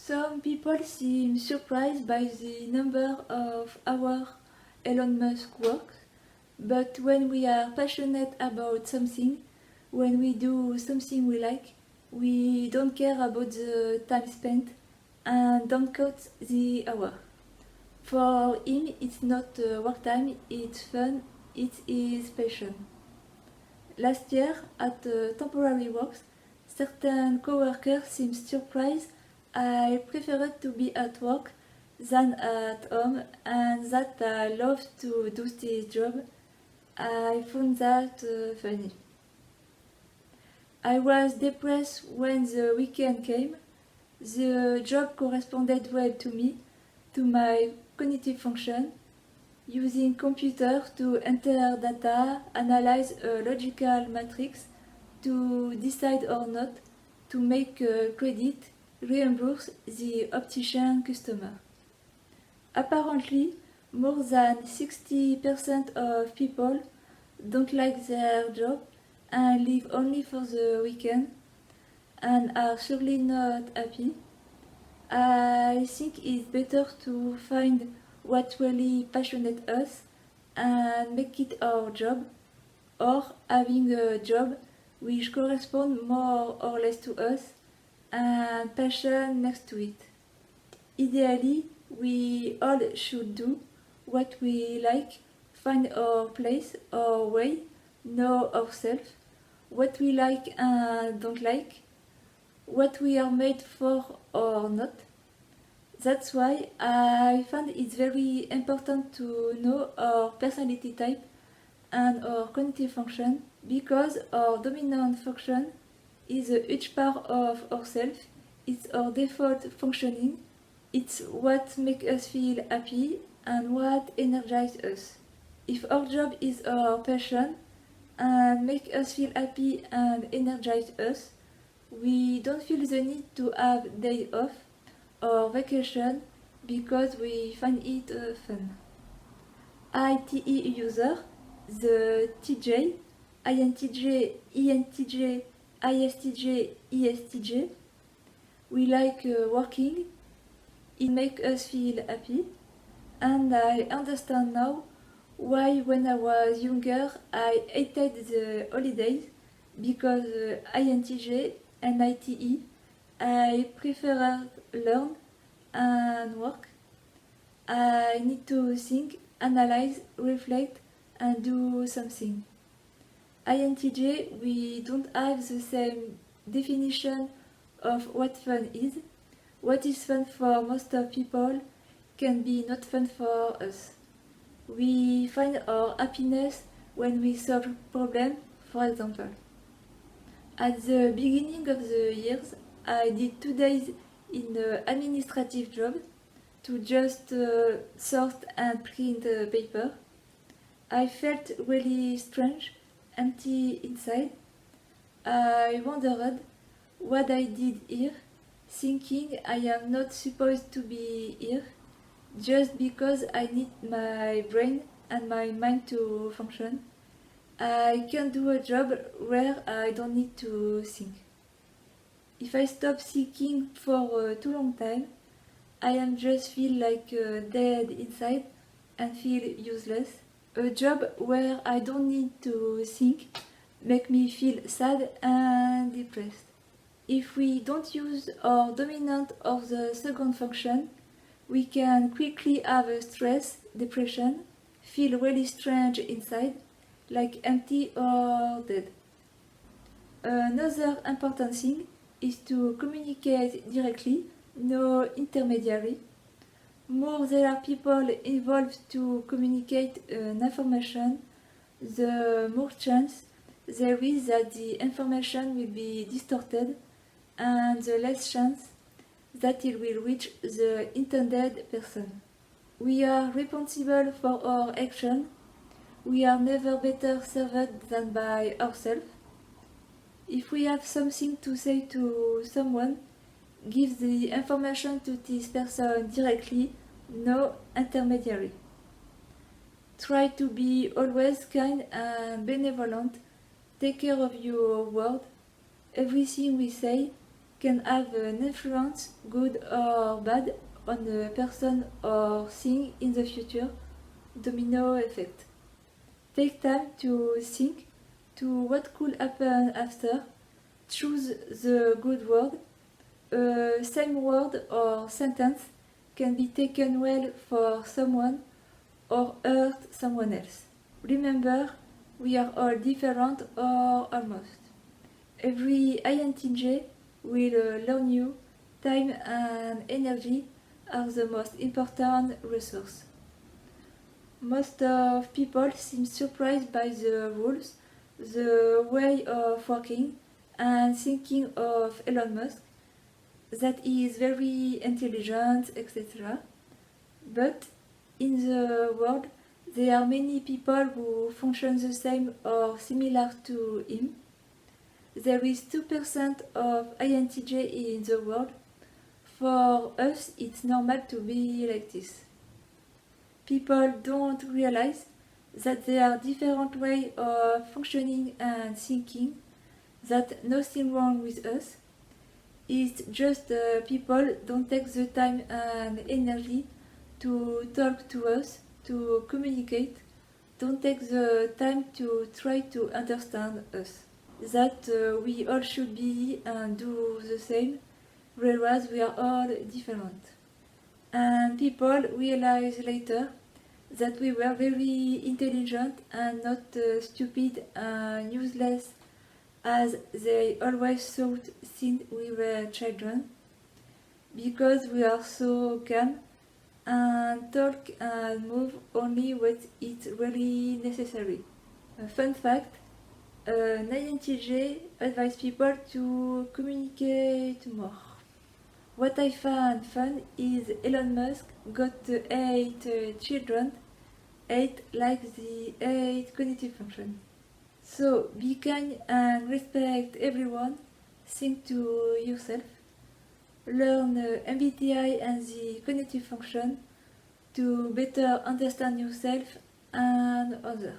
Some people seem surprised by the number of hours Elon Musk works, but when we are passionate about something, when we do something we like, we don't care about the time spent and don't count the hour. For him, it's not work time, it's fun, it is passion. Last year, at Temporary Works, certain coworkers seemed surprised I preferred to be at work than at home and that I love to do this job. I found that funny. I was depressed when the weekend came. The job corresponded well to me, to my cognitive function, using computers to enter data, analyze a logical matrix, to decide or not to make a credit, reimburse the optician customer. Apparently, more than 60% of people don't like their job and live only for the weekend and are surely not happy. I think it's better to find what really passionates us and make it our job, or having a job which corresponds more or less to us and passion next to it. Ideally, we all should do what we like, find our place, our way, know ourselves, what we like and don't like, what we are made for or not. That's why I find it's very important to know our personality type and our cognitive function, because our dominant function is a huge part of ourselves. It's our default functioning. It's what makes us feel happy and what energizes us. If our job is our passion and makes us feel happy and energize us, we don't feel the need to have day off or vacation because we find it fun. ITE user, the TJ, INTJ, ENTJ, ISTJ, ESTJ, we like working, it makes us feel happy, and I understand now why when I was younger I hated the holidays, because INTJ and ITE I prefer learn and work. I need to think, analyze, reflect and do something. INTJ, we don't have the same definition of what fun is. What is fun for most of people can be not fun for us. We find our happiness when we solve problems, for example. At the beginning of the years, I did 2 days in an administrative job to just sort and print paper. I felt really strange, empty inside. I wondered what I did here, thinking I am not supposed to be here, just because I need my brain and my mind to function. I can do a job where I don't need to think. If I stop thinking for too long time, I am just feel like dead inside and feel useless. A job where I don't need to think make me feel sad and depressed. If we don't use our dominant or the second function, we can quickly have a stress, depression, feel really strange inside, like empty or dead. Another important thing is to communicate directly, no intermediary. More there are people involved to communicate an information, the more chance there is that the information will be distorted and the less chance that it will reach the intended person. We are responsible for our action. We are never better served than by ourselves. If we have something to say to someone, give the information to this person directly, no intermediary. Try to be always kind and benevolent. Take care of your word. Everything we say can have an influence, good or bad, on a person or thing in the future. Domino effect. Take time to think to what could happen after. Choose the good word. A same word or sentence can be taken well for someone or hurt someone else. Remember, we are all different or almost. Every INTJ will learn you. Time and energy are the most important resource. Most of people seem surprised by the rules, the way of working and thinking of Elon Musk, that he is very intelligent, etc. But in the world, there are many people who function the same or similar to him. There is 2% of INTJ in the world. For us, it's normal to be like this. People don't realize that there are different ways of functioning and thinking, that nothing wrong with us. It's just people don't take the time and energy to talk to us, to communicate, don't take the time to try to understand us. That we all should be and do the same, whereas we are all different. And people realize later that we were very intelligent and not stupid and useless as they always thought since we were children, because we are so calm and talk and move only when it's really necessary. A fun fact, an INTJ advises people to communicate more. What I find fun is Elon Musk got 8 children, 8 like the 8 cognitive function. So be kind and respect everyone, think to yourself, learn MBTI and the cognitive function to better understand yourself and others.